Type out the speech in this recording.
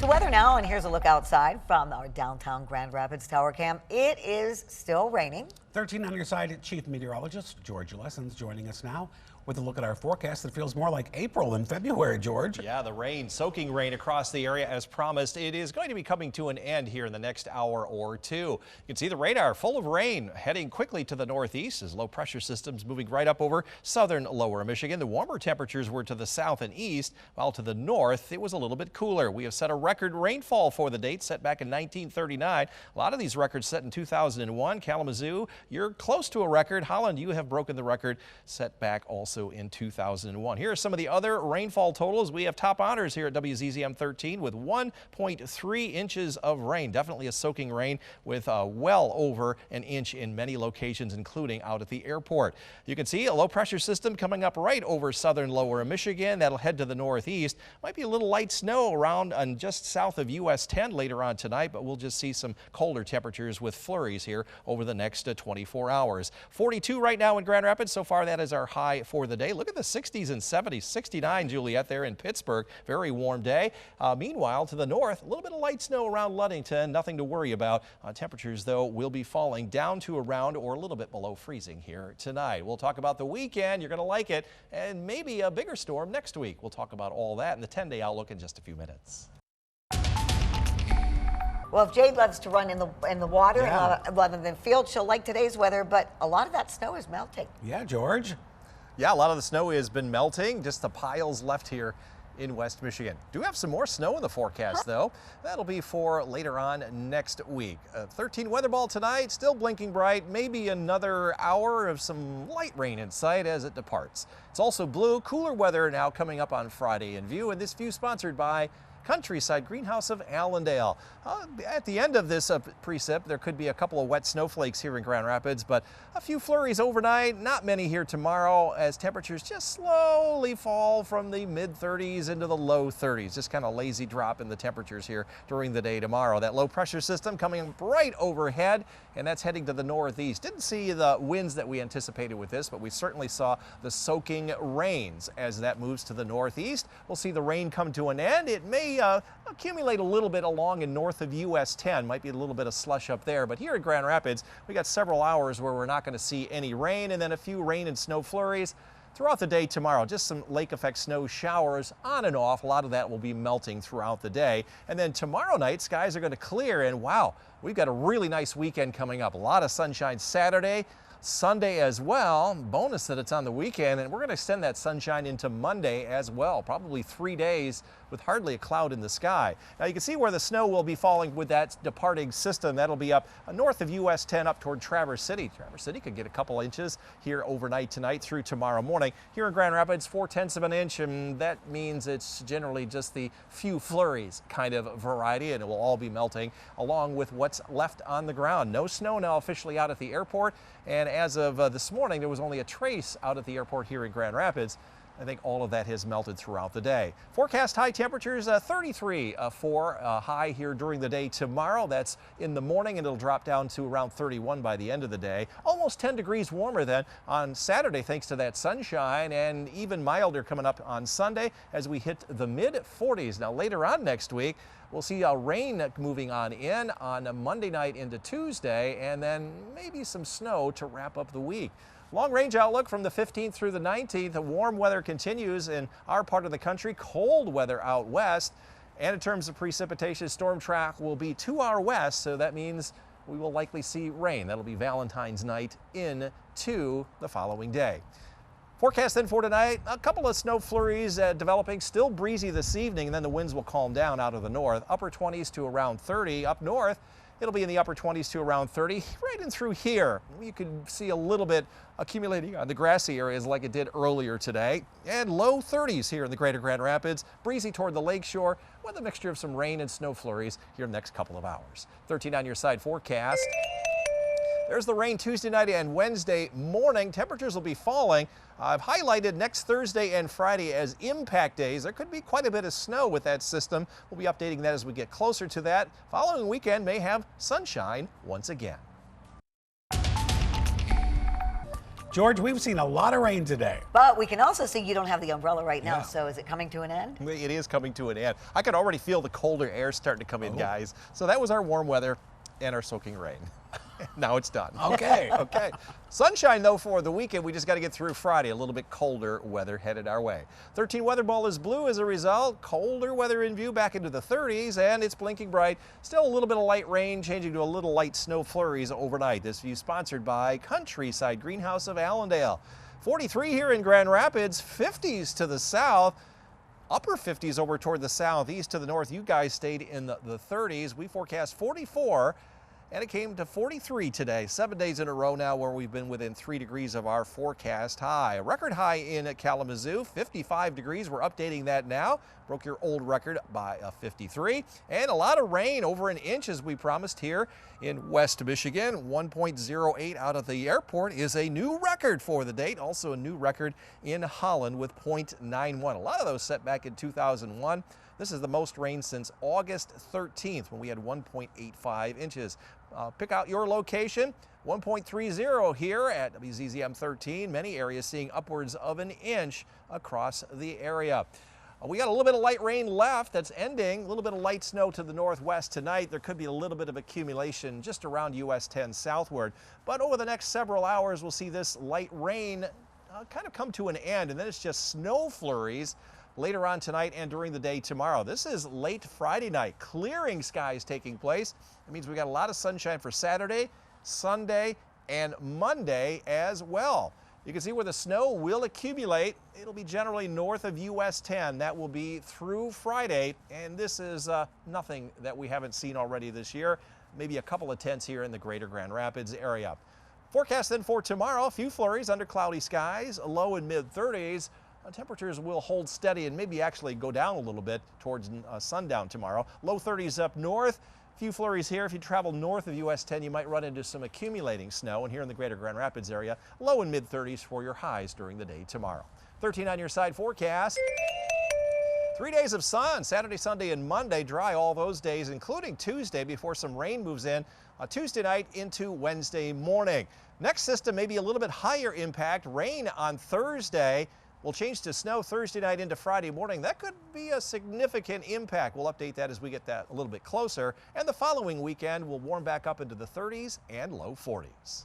The weather now, and here's a look outside from our downtown Grand Rapids Tower Cam. It is still raining. 13 on your side, Chief Meteorologist George Lessons joining us now with a look at our forecast. It feels more like April than February, George. Yeah, the rain, soaking rain across the area as promised. It is going to be coming to an end here in the next hour or two. You can see the radar full of rain heading quickly to the northeast as low pressure systems moving right up over southern lower Michigan. The warmer temperatures were to the south and east, while to the north it was a little bit cooler. We have set a record rainfall for the date set back in 1939. A lot of these records set in 2001. Kalamazoo, you're close to a record. Holland, you have broken the record set back also in 2001. Here are some of the other rainfall totals. We have top honors here at WZZM 13 with 1.3 inches of rain. Definitely a soaking rain with well over an inch in many locations, including out at the airport. You can see a low pressure system coming up right over southern lower Michigan. That'll head to the northeast. Might be a little light snow around and just south of US 10 later on tonight, but we'll just see some colder temperatures with flurries here over the next 24 hours. 42 right now in Grand Rapids. So far, that is our high for the day. Look at the 60s and 70s. 69, Juliet, there in Pittsburgh. Very warm day. Meanwhile, to the north, a little bit of light snow around Ludington. Nothing to worry about. Temperatures, though, will be falling down to around or a little bit below freezing here tonight. We'll talk about the weekend. You're going to like it. And maybe a bigger storm next week. We'll talk about all that in the 10-day outlook in just a few minutes. Well, if Jade loves to run in the water rather than field, she'll like today's weather, but a lot of that snow is melting. Yeah, George. Yeah, a lot of the snow has been melting. Just the piles left here in West Michigan. Do have some more snow in the forecast, though. That'll be for later on next week. 13 weather ball tonight, still blinking bright. Maybe another hour of some light rain in sight as it departs. It's also blue, cooler weather now coming up on Friday in view, and this view sponsored by Countryside Greenhouse of Allendale. At the end of this precip, there could be a couple of wet snowflakes here in Grand Rapids, but a few flurries overnight, not many here tomorrow as temperatures just slowly fall from the mid-30s into the low 30s. Just kind of lazy drop in the temperatures here during the day tomorrow. That low pressure system coming right overhead, and that's heading to the northeast. Didn't see the winds that we anticipated with this, but we certainly saw the soaking rains as that moves to the northeast. We'll see the rain come to an end. It may accumulate a little bit along and north of US 10. Might be a little bit of slush up there, but here in Grand Rapids, we got several hours where we're not going to see any rain, and then a few rain and snow flurries throughout the day tomorrow. Just some lake effect snow showers on and off. A lot of that will be melting throughout the day. And then tomorrow night, skies are going to clear, and wow, we've got a really nice weekend coming up. A lot of sunshine Saturday, Sunday as well. Bonus that it's on the weekend, and we're going to extend that sunshine into Monday as well. Probably 3 days with hardly a cloud in the sky. Now you can see where the snow will be falling with that departing system. That'll be up north of US 10 up toward Traverse City. Traverse City could get a couple inches here overnight tonight through tomorrow morning. Here in Grand Rapids, 4/10 of an inch, and that means it's generally just the few flurries kind of variety, and it will all be melting along with what's left on the ground. No snow now officially out at the airport, and as of this morning, there was only a trace out at the airport here in Grand Rapids. I think all of that has melted throughout the day. Forecast high temperatures, 33 for high here during the day tomorrow. That's in the morning, and it'll drop down to around 31 by the end of the day. Almost 10 degrees warmer then on Saturday thanks to that sunshine, and even milder coming up on Sunday as we hit the mid-40s. Now later on next week, we'll see rain moving on in on Monday night into Tuesday, and then maybe some snow to wrap up the week. Long range outlook from the 15th through the 19th. The warm weather continues in our part of the country. Cold weather out west. And in terms of precipitation, storm track will be to our west, so that means we will likely see rain. That'll be Valentine's night into the following day. Forecast then for tonight, a couple of snow flurries developing, still breezy this evening, and then the winds will calm down out of the north. Upper 20s to around 30. Up north, it'll be in the upper 20s to around 30. Right in through here, you can see a little bit accumulating on the grassy areas like it did earlier today. And low 30s here in the greater Grand Rapids. Breezy toward the lakeshore with a mixture of some rain and snow flurries here in the next couple of hours. 13 on your side forecast. There's the rain Tuesday night and Wednesday morning. Temperatures will be falling. I've highlighted next Thursday and Friday as impact days. There could be quite a bit of snow with that system. We'll be updating that as we get closer to that. Following weekend may have sunshine once again. George, we've seen a lot of rain today. But we can also see you don't have the umbrella right now, Yeah. so is it coming to an end? It is coming to an end. I could already feel the colder air starting to come in, guys. So that was our warm weather and our soaking rain. Now it's done. Okay. Okay. Sunshine, though, for the weekend. We just got to get through Friday. A little bit colder weather headed our way. 13 weather ball is blue as a result. Colder weather in view back into the 30s, and it's blinking bright. Still a little bit of light rain, changing to a little light snow flurries overnight. This view sponsored by Countryside Greenhouse of Allendale. 43 here in Grand Rapids, 50s to the south. Upper 50s over toward the southeast to the north. You guys stayed in the 30s. We forecast 44. And it came to 43 today, 7 days in a row now where we've been within 3 degrees of our forecast high. A record high in Kalamazoo, 55 degrees. We're updating that now. Broke your old record by 53. And a lot of rain, over an inch as we promised here in West Michigan. 1.08 out of the airport is a new record for the date. Also a new record in Holland with 0.91. A lot of those set back in 2001. This is the most rain since August 13th when we had 1.85 inches. Pick out your location. 1.30 here at WZZM 13. Many areas seeing upwards of an inch across the area. We got a little bit of light rain left that's ending. A little bit of light snow to the northwest tonight. There could be a little bit of accumulation just around US 10 southward. But over the next several hours, we'll see this light rain kind of come to an end, and then it's just snow flurries later on tonight and during the day tomorrow. This is late Friday night. Clearing skies taking place. It means we got a lot of sunshine for Saturday, Sunday, and Monday as well. You can see where the snow will accumulate. It'll be generally north of US 10. That will be through Friday, and this is nothing that we haven't seen already this year. Maybe a couple of tenths here in the greater Grand Rapids area. Forecast then for tomorrow, a few flurries under cloudy skies, a low in mid-30s. Temperatures will hold steady and maybe actually go down a little bit towards sundown tomorrow. Low 30s up north. A few flurries here. If you travel north of US 10, you might run into some accumulating snow. And here in the greater Grand Rapids area, low and mid-30s for your highs during the day tomorrow. 13 on your side forecast. 3 days of sun, Saturday, Sunday, and Monday. Dry all those days, including Tuesday before some rain moves in Tuesday night into Wednesday morning. Next system, maybe a little bit higher impact. Rain on Thursday. Will change to snow Thursday night into Friday morning. That could be a significant impact. We'll update that as we get that a little bit closer. And the following weekend will warm back up into the 30s and low 40s.